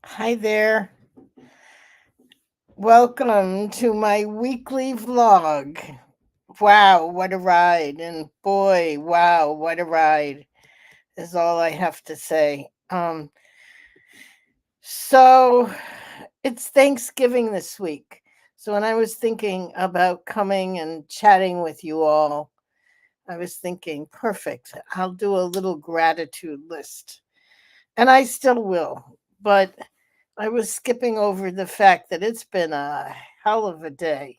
Hi there. Welcome to my weekly vlog. Wow, what a ride. And boy, wow, what a ride is all I have to say. So it's Thanksgiving this week. So when I was thinking about coming and chatting with you all, I was thinking, perfect. I'll do a little gratitude list. And I still will. But I was skipping over the fact that it's been a hell of a day.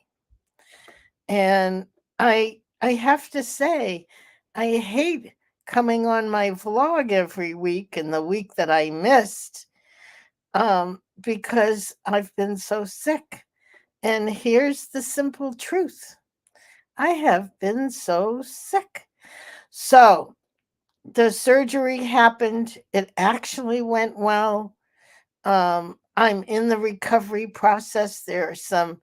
And I have to say, I hate coming on my vlog every week and the week that I missed because I've been so sick. And here's the simple truth. I have been so sick. So the surgery happened. It actually went well. I'm in the recovery process. There are some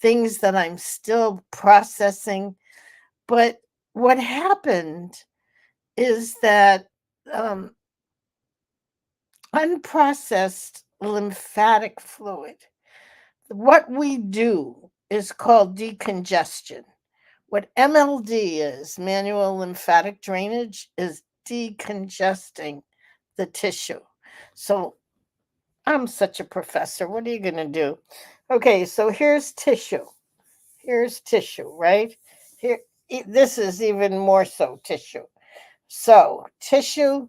things that I'm still processing. But what happened is that um, unprocessed lymphatic fluid, what we do is called decongestion. What MLD is, manual lymphatic drainage, is decongesting the tissue. So I'm such a professor. What are you going to do? Okay, so here's tissue. Here's tissue, right? Here, this is even more so tissue. So, tissue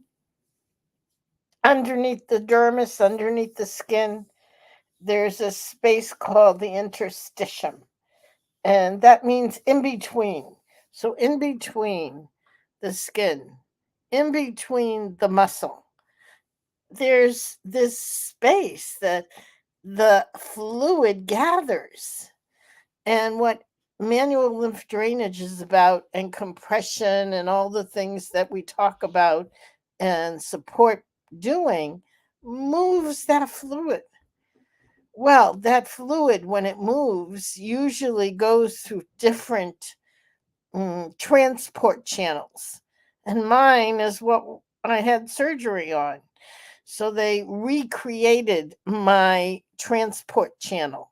underneath the dermis, underneath the skin, there's a space called the interstitium, and that means in between. So, in between the skin, in between the muscle, there's this space that the fluid gathers. And what manual lymph drainage is about, and compression, and all the things that we talk about and support doing, moves that fluid. Well, that fluid, when it moves, usually goes through different transport channels. And mine is what I had surgery on. So they recreated my transport channel.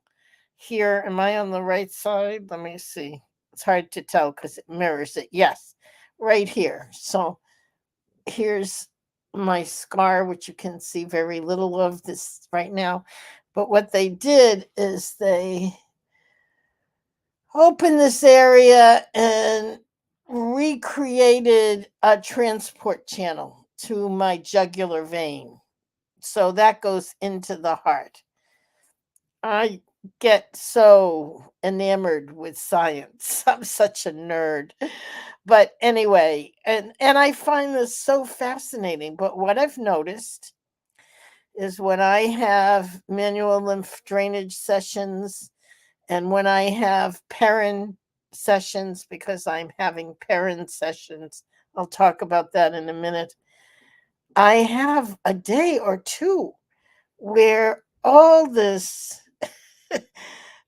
Here, am I on the right side? Let me see. It's hard to tell because it mirrors it. Yes, right here. So here's my scar, which you can see very little of this right now. But what they did is they opened this area and recreated a transport channel to my jugular vein. So that goes into the heart. I get so enamored with science. I'm such a nerd. But anyway, and I find this so fascinating. But what I've noticed is when I have manual lymph drainage sessions and when I have Perrin sessions, because I'm having Perrin sessions, I'll talk about that in a minute. I have a day or two where all this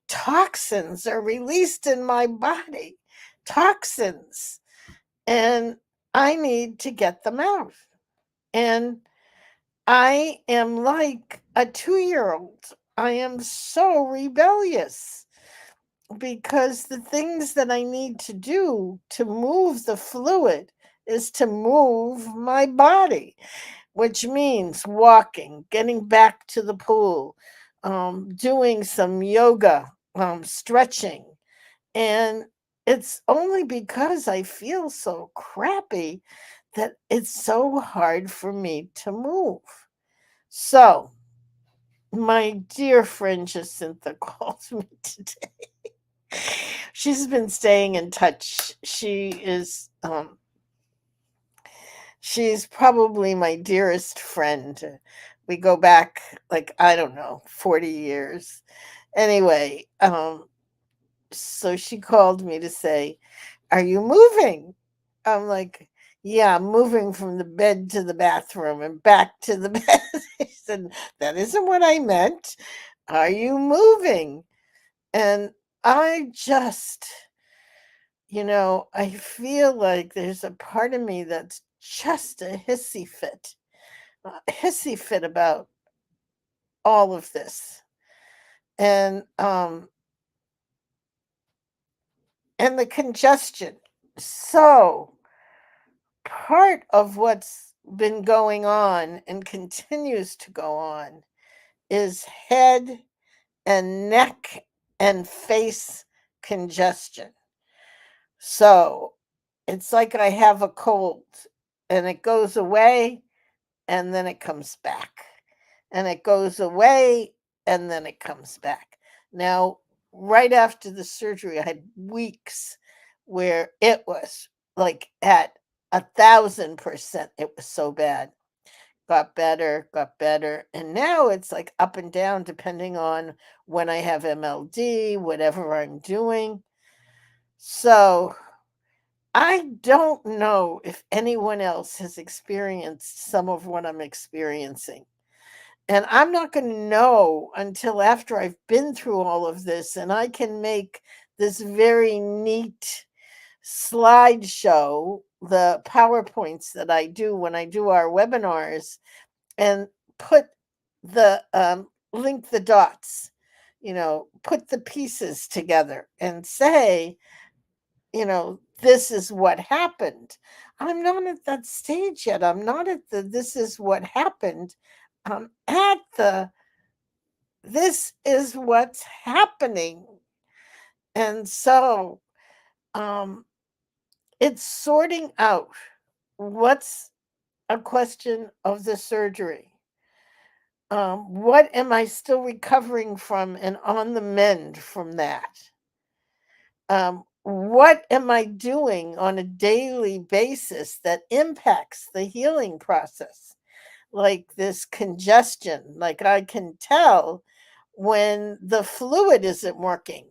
toxins are released in my body. Toxins. And I need to get them out. And I am like a 2 year old. I am so rebellious because the things that I need to do to move the fluid is to move my body, which means walking, getting back to the pool, doing some yoga, stretching. And it's only because I feel so crappy that it's so hard for me to move. So, my dear friend Jacinta called me today. She's been staying in touch. She's probably my dearest friend. We go back like I don't know, 40 years. Anyway, so she called me to say, "Are you moving?" I'm like, "Yeah, I'm moving from the bed to the bathroom and back to the bed." She said, "That isn't what I meant. Are you moving?" And I just, I feel like there's a part of me that's just a hissy fit about all of this. And the congestion. So part of what's been going on and continues to go on is head and neck and face congestion. So it's like I have a cold and it goes away and then it comes back. And it goes away and then it comes back. Now, right after the surgery, I had weeks where it was like at 1,000%. It was so bad. Got better. And now it's like up and down depending on when I have MLD, whatever I'm doing. So I don't know if anyone else has experienced some of what I'm experiencing. And I'm not going to know until after I've been through all of this and I can make this very neat slideshow, the PowerPoints that I do when I do our webinars, and put the link the dots, put the pieces together and say, this is what happened. I'm not at that stage yet. I'm not at the this is what happened. I'm at the this is what's happening. And so um it's sorting out what's a question of the surgery. What am I still recovering from and on the mend from that? What am I doing on a daily basis that impacts the healing process? Like this congestion, like I can tell when the fluid isn't working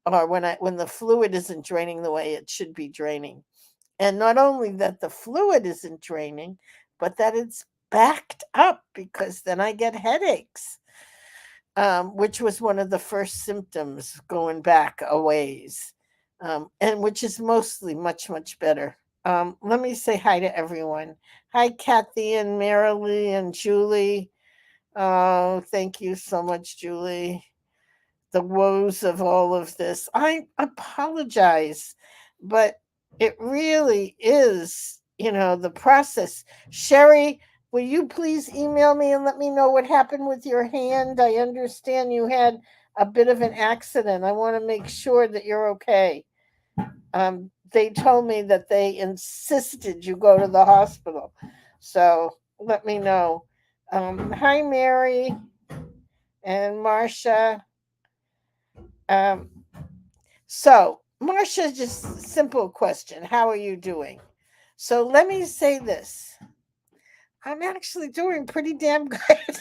or when the fluid isn't draining the way it should be draining. And not only that the fluid isn't draining, but that it's backed up because then I get headaches, which was one of the first symptoms going back a ways, and which is mostly much, much better. Let me say hi to everyone. Hi, Kathy and Marilee and Julie. Oh, thank you so much, Julie. The woes of all of this. I apologize, but it really is, the process. Sherry, will you please email me and let me know what happened with your hand? I understand you had a bit of an accident. I want to make sure that you're okay. They told me that they insisted you go to the hospital. So let me know. Hi, Mary and Marcia. Um, so, Marcia, just simple question. How are you doing? So let me say this. I'm actually doing pretty damn good.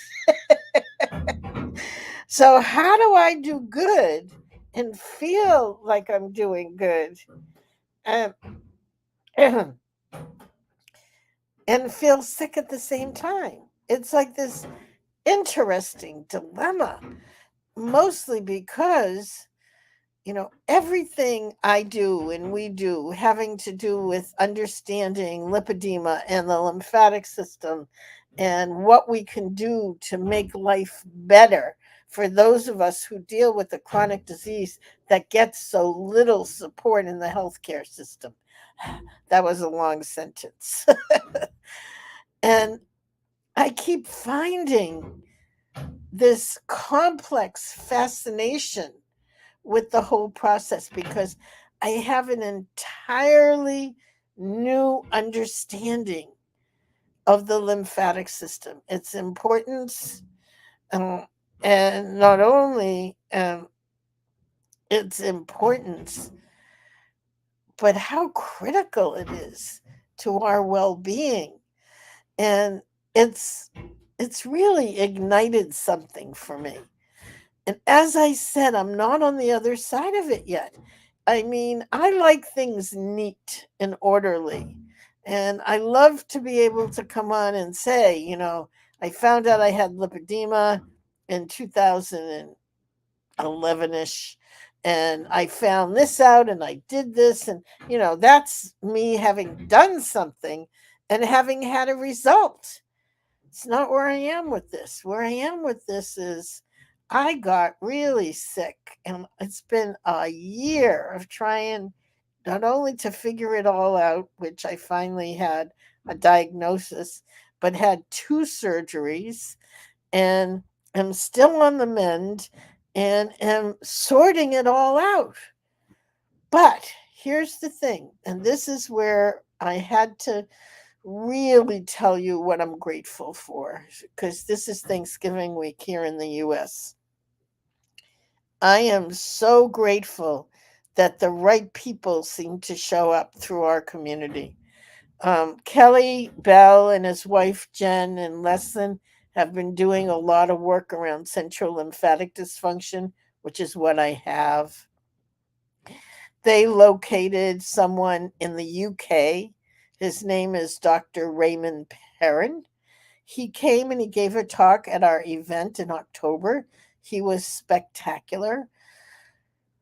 So how do I do good and feel like I'm doing good? Um, and feel sick at the same time. It's like this interesting dilemma, mostly because everything I do and we do having to do with understanding lipedema and the lymphatic system and what we can do to make life better for those of us who deal with a chronic disease that gets so little support in the healthcare system. That was a long sentence. And I keep finding this complex fascination with the whole process because I have an entirely new understanding of the lymphatic system, its importance, and not only its importance, but how critical it is to our well-being. And it's it's really ignited something for me. And as I said, I'm not on the other side of it yet. I mean, I like things neat and orderly. And I love to be able to come on and say, I found out I had lipedema in 2011 ish. And I found this out and I did this. And, that's me having done something and having had a result. It's not where I am with this. Where I am with this is I got really sick, and it's been a year of trying not only to figure it all out, which I finally had a diagnosis, but had two surgeries and am still on the mend and am sorting it all out. But here's the thing, and this is where I had to really tell you what I'm grateful for, because this is Thanksgiving week here in the US. I am so grateful that the right people seem to show up through our community. Kelly Bell and his wife Jen and Leslin have been doing a lot of work around central lymphatic dysfunction, which is what I have. They located someone in the UK. His name is Dr. Raymond Perrin. He came and he gave a talk at our event in October. He was spectacular.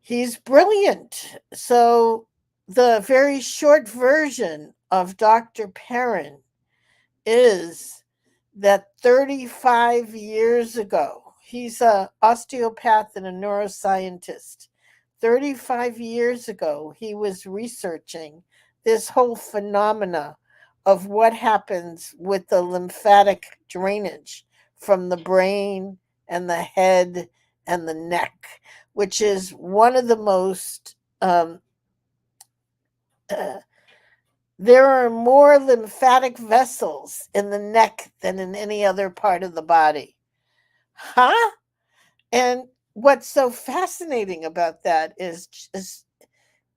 He's brilliant. So, the very short version of Dr. Perrin is that 35 years ago, he's an osteopath and a neuroscientist. 35 years ago, he was researching this whole phenomena of what happens with the lymphatic drainage from the brain and the head and the neck, which is one of the most uh, there are more lymphatic vessels in the neck than in any other part of the body. Huh? And what's so fascinating about that is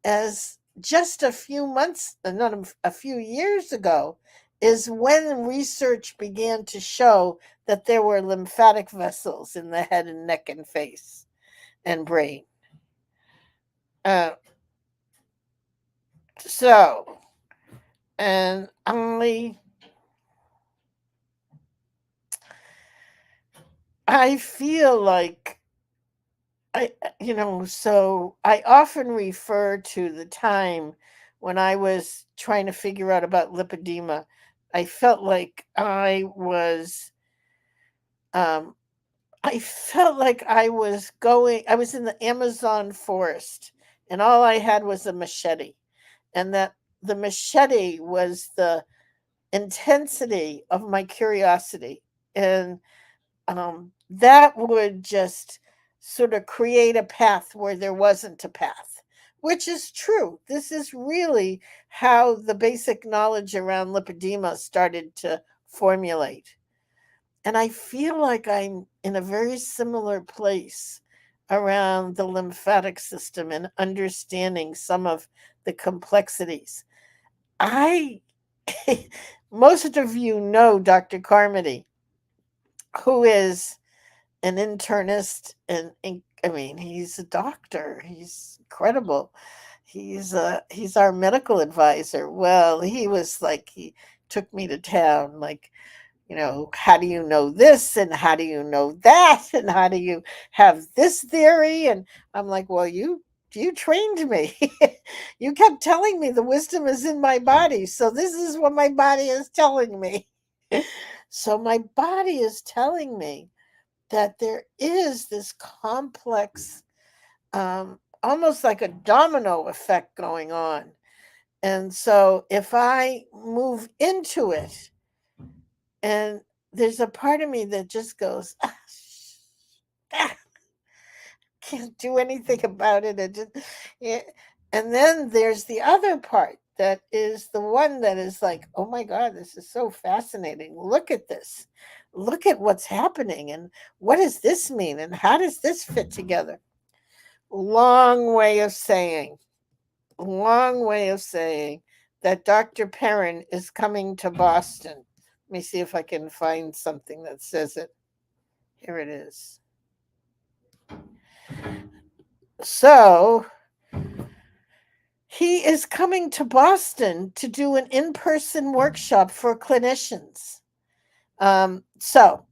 as just a few months, not a few years ago, is when research began to show that there were lymphatic vessels in the head and neck and face and brain. Uh, so, and I feel like so I often refer to the time when I was trying to figure out about lipedema. I felt like um, I was in the Amazon forest and all I had was a machete. And that the machete was the intensity of my curiosity. And that would just sort of create a path where there wasn't a path, which is true. This is really how the basic knowledge around lipedema started to formulate. And I feel like I'm in a very similar place around the lymphatic system and understanding some of the complexities. I, most of you know Dr. Carmody, who is an internist, and I mean, he's a doctor. He's incredible. He's our medical advisor. Well, he was like he took me to town, like, how do you know this and how do you know that and how do you have this theory? And I'm like, well, you trained me. You kept telling me the wisdom is in my body, so this is what my body is telling me. So my body is telling me that there is this complex, almost like a domino effect going on. And so if I move into it, and there's a part of me that just goes, ah, can't do anything about it. Yeah. And then there's the other part that is the one that is like, oh my God, this is so fascinating. Look at this. Look at what's happening. And what does this mean? And how does this fit together? Long way of saying, long way of saying that Dr. Perrin is coming to Boston. Let me see if I can find something that says it. Here it is. So he is coming to Boston to do an in-person workshop for clinicians. So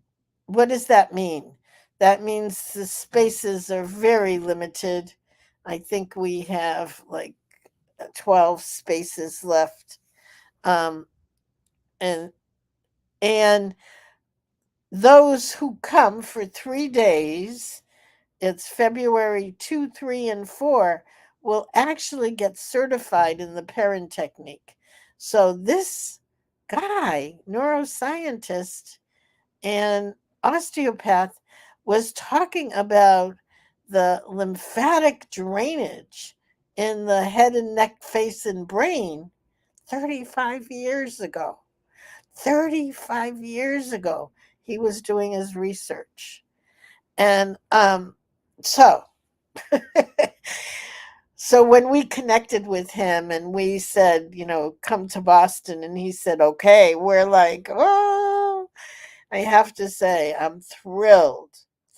what does that mean? That means the spaces are very limited. I think we have like 12 spaces left. Um, and and those who come for 3 days, it's February 2, 3, and 4, will actually get certified in the parent technique. So this guy, neuroscientist and osteopath, was talking about the lymphatic drainage in the head and neck, face, and brain 35 years ago. 35 years ago, he was doing his research. And so so when we connected with him and we said, come to Boston, and he said, okay, we're like, oh, I have to say, I'm thrilled,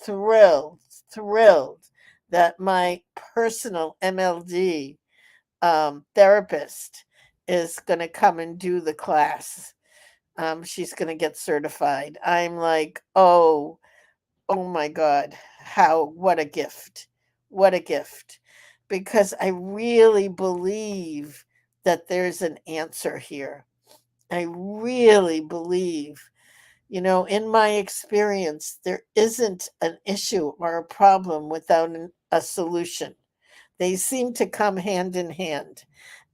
thrilled, thrilled that my personal MLD therapist is going to come and do the class. She's going to get certified. I'm like, oh my God, what a gift. What a gift. Because I really believe that there's an answer here. I really believe, in my experience, there isn't an issue or a problem without a solution. They seem to come hand in hand.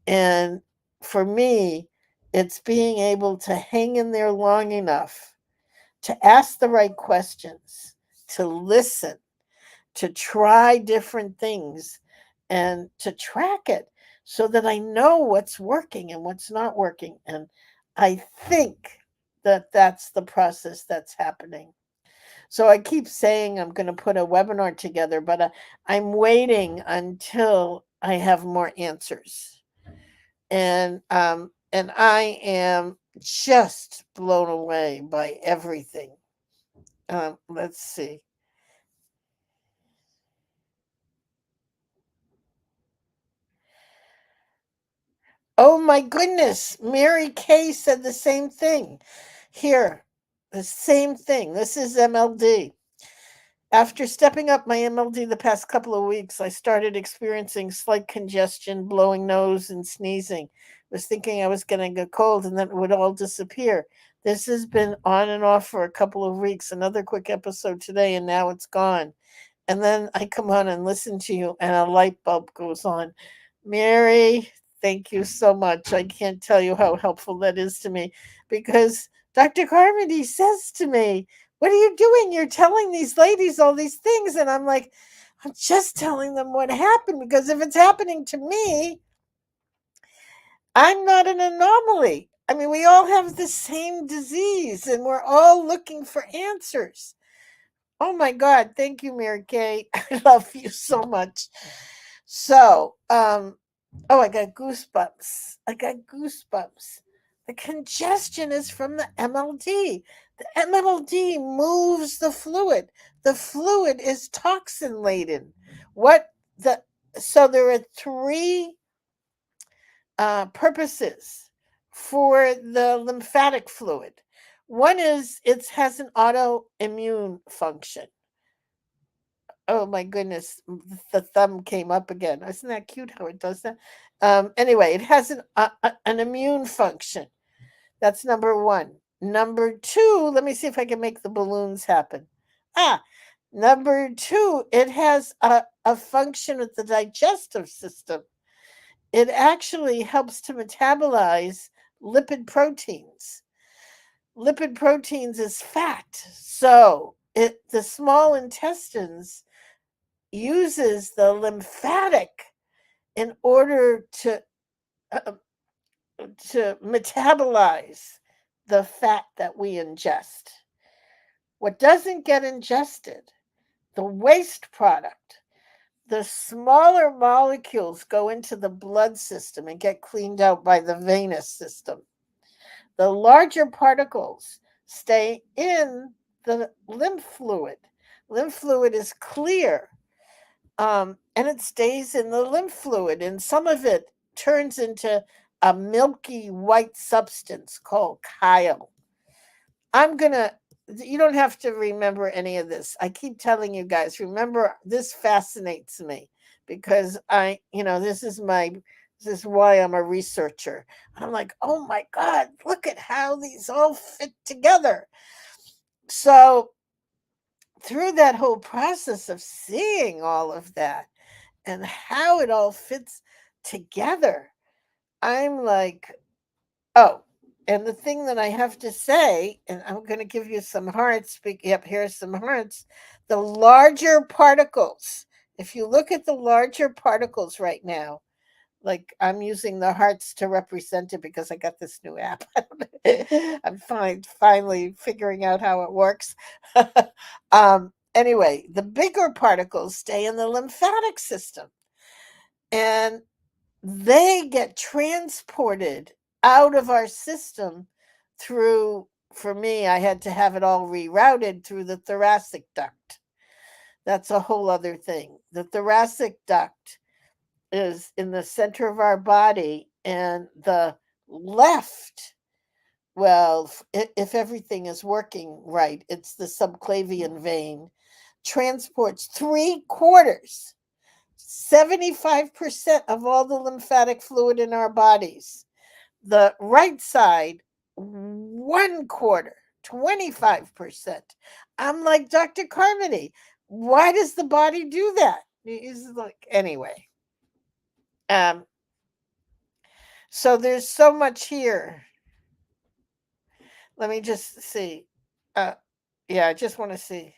And for me, it's being able to hang in there long enough to ask the right questions, to listen, to try different things, and to track it so that I know what's working and what's not working. And I think that that's the process that's happening. So I keep saying I'm going to put a webinar together, but I'm waiting until I have more answers. And I am just blown away by everything. Let's see. Oh my goodness. Mary Kay said the same thing. Here, the same thing. This is MLD. After stepping up my MLD the past couple of weeks, I started experiencing slight congestion, blowing nose, and sneezing. Was thinking I was getting a cold and then it would all disappear. This has been on and off for a couple of weeks. Another quick episode today, and now it's gone. And then I come on and listen to you, and a light bulb goes on. Mary, thank you so much. I can't tell you how helpful that is to me, because Dr. Carmody says to me, what are you doing? You're telling these ladies all these things. And I'm like, I'm just telling them what happened, because if it's happening to me, I'm not an anomaly. I mean, we all have the same disease and we're all looking for answers. Oh my God. Thank you, Mary Kay. I love you so much. So, I got goosebumps. I got goosebumps. The congestion is from the MLD. The MLD moves the fluid. The fluid is toxin laden. What the So there are three purposes for the lymphatic fluid. One is it has an autoimmune function. Oh my goodness, the thumb came up again. Isn't that cute how it does that? Anyway, it has an immune function. That's number one. Number two, let me see if I can make the balloons happen. Number two, it has a function with the digestive system. It actually helps to metabolize lipid proteins. Lipid proteins is fat. So the small intestines uses the lymphatic in order uh, to metabolize the fat that we ingest. What doesn't get ingested, the waste product, the smaller molecules go into the blood system and get cleaned out by the venous system. The larger particles stay in the lymph fluid. Lymph fluid is clear, and it stays in the lymph fluid, and some of it turns into a milky white substance called chyle. You don't have to remember any of this. I keep telling you guys, remember, this fascinates me, because this is why I'm a researcher. I'm like, oh my God, look at how these all fit together. So through that whole process of seeing all of that and how it all fits together, I'm like, oh, and the thing that I have to say, and I'm going to give you some hearts. Yep, here's some hearts. The larger particles, if you look at the larger particles right now, like I'm using the hearts to represent it because I got this new app. I'm finally figuring out how it works. Anyway, the bigger particles stay in the lymphatic system and they get transported out of our system through, for me, I had to have it all rerouted through the thoracic duct. That's a whole other thing. The thoracic duct is in the center of our body, and the left, well, if everything is working right, it's the subclavian vein, transports 3/4, 75% of all the lymphatic fluid in our bodies. The right side, 1/4, 25%. I'm like, Dr. Carmody, why does the body do that? He's like, anyway. Um, so there's so much here. Let me just see. Uh, yeah, I just want to see.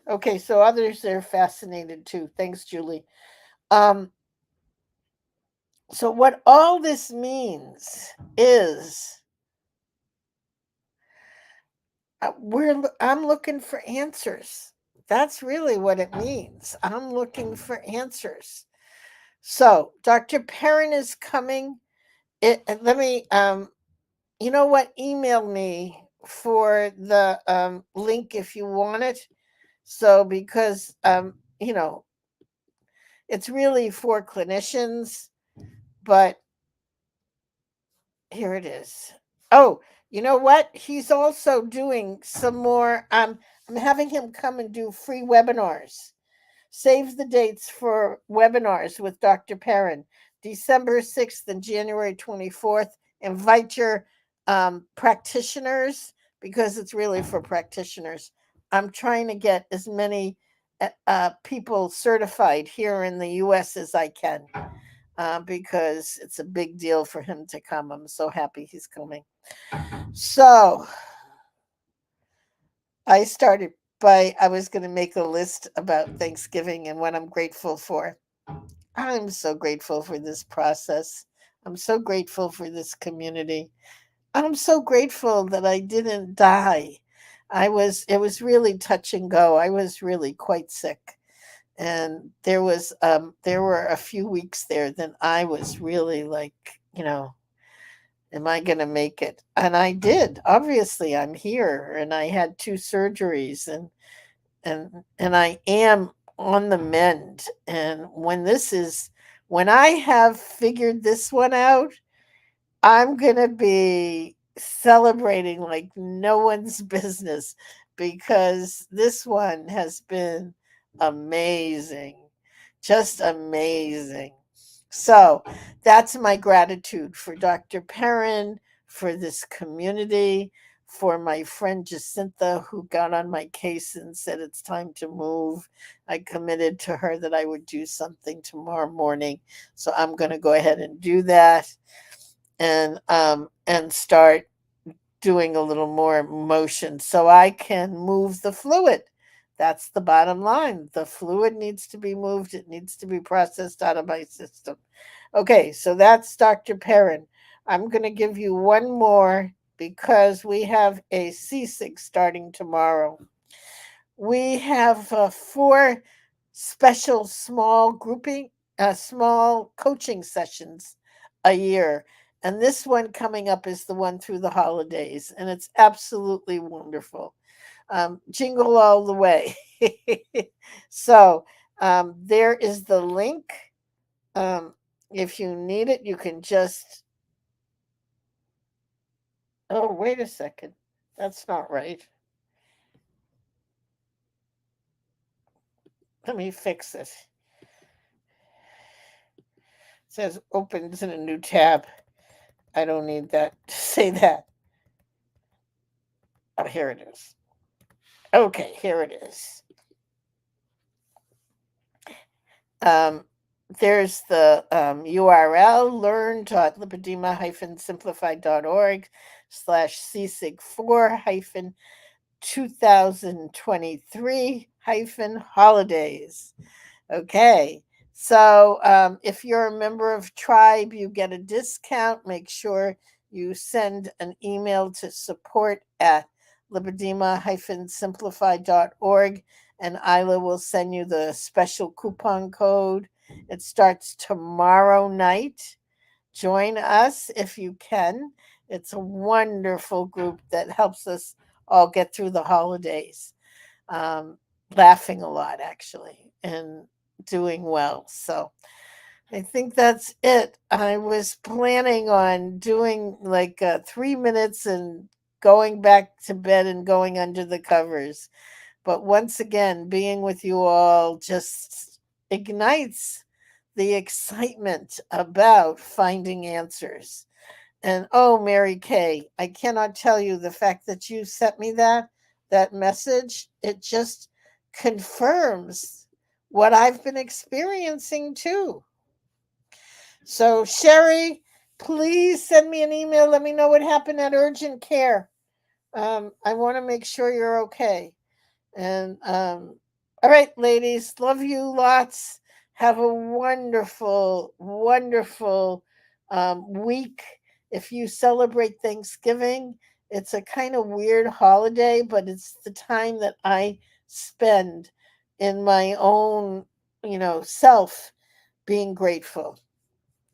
Okay, so others are fascinated too. Thanks, Julie. Um, so what all this means is I'm looking for answers. That's really what it means. I'm looking for answers. So Dr. Perrin is coming. Let me you know what? Email me for the link if you want it. So because it's really for clinicians, but here it is. Oh, you know what? He's also doing some more. I'm having him come and do free webinars. Save the dates for webinars with Dr. Perrin, December 6th and January 24th. Invite your practitioners because it's really for practitioners. I'm trying to get as many people certified here in the US as I can because it's a big deal for him to come. I'm so happy he's coming. So I was going to make a list about Thanksgiving and what I'm grateful for. I'm so grateful for this process. I'm so grateful for this community. I'm so grateful that I didn't die. It was really touch and go. I was really quite sick. And there were a few weeks there that I was really like, you know, am I going to make it? And I did. Obviously, I'm here and I had 2 surgeries and I am on the mend. And when I have figured this one out, I'm going to be celebrating like no one's business because this one has been amazing. Just amazing. So that's my gratitude for Dr. Perrin, for this community, for my friend Jacinta, who got on my case and said it's time to move. I committed to her that I would do something tomorrow morning. So I'm going to go ahead and do that and start doing a little more motion so I can move the fluid. That's the bottom line. The fluid needs to be moved. It needs to be processed out of my system. Okay, so that's Dr. Perrin. I'm going to give you one more because we have a CSIG starting tomorrow. We have 4 special small coaching sessions a year. And this one coming up is the one through the holidays. And it's absolutely wonderful. Jingle all the way. So there is the link. Um, if you need it, you can just. Oh, wait a second. That's not right. Let me fix it. It says opens in a new tab. I don't need that to say that. Oh, here it is. Okay, here it is. Um, there's the URL learn.lipedema-simplified.org/csig4 hyphen 2023 hyphen holidays. Okay. So if you're a member of Tribe, you get a discount. Make sure you send an email to support@lipedema-simplified.org, and Isla will send you the special coupon code. It starts tomorrow night. Join us if you can. It's a wonderful group that helps us all get through the holidays. Um, Laughing a lot, actually, and doing well. So I think that's it. I was planning on doing like 3 minutes and going back to bed and going under the covers. But once again, being with you all just ignites the excitement about finding answers. And oh, Mary Kay, I cannot tell you the fact that you sent me that message. It just confirms what I've been experiencing too. So, Sherry, please send me an email. Let me know what happened at urgent care. I want to make sure you're okay. And all right, ladies, love you lots. Have a wonderful, wonderful week. If you celebrate Thanksgiving, it's a kind of weird holiday, but it's the time that I spend in my own, self being grateful,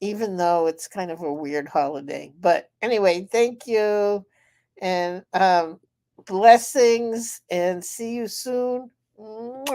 even though it's kind of a weird holiday. But anyway, thank you and blessings and see you soon. Mwah.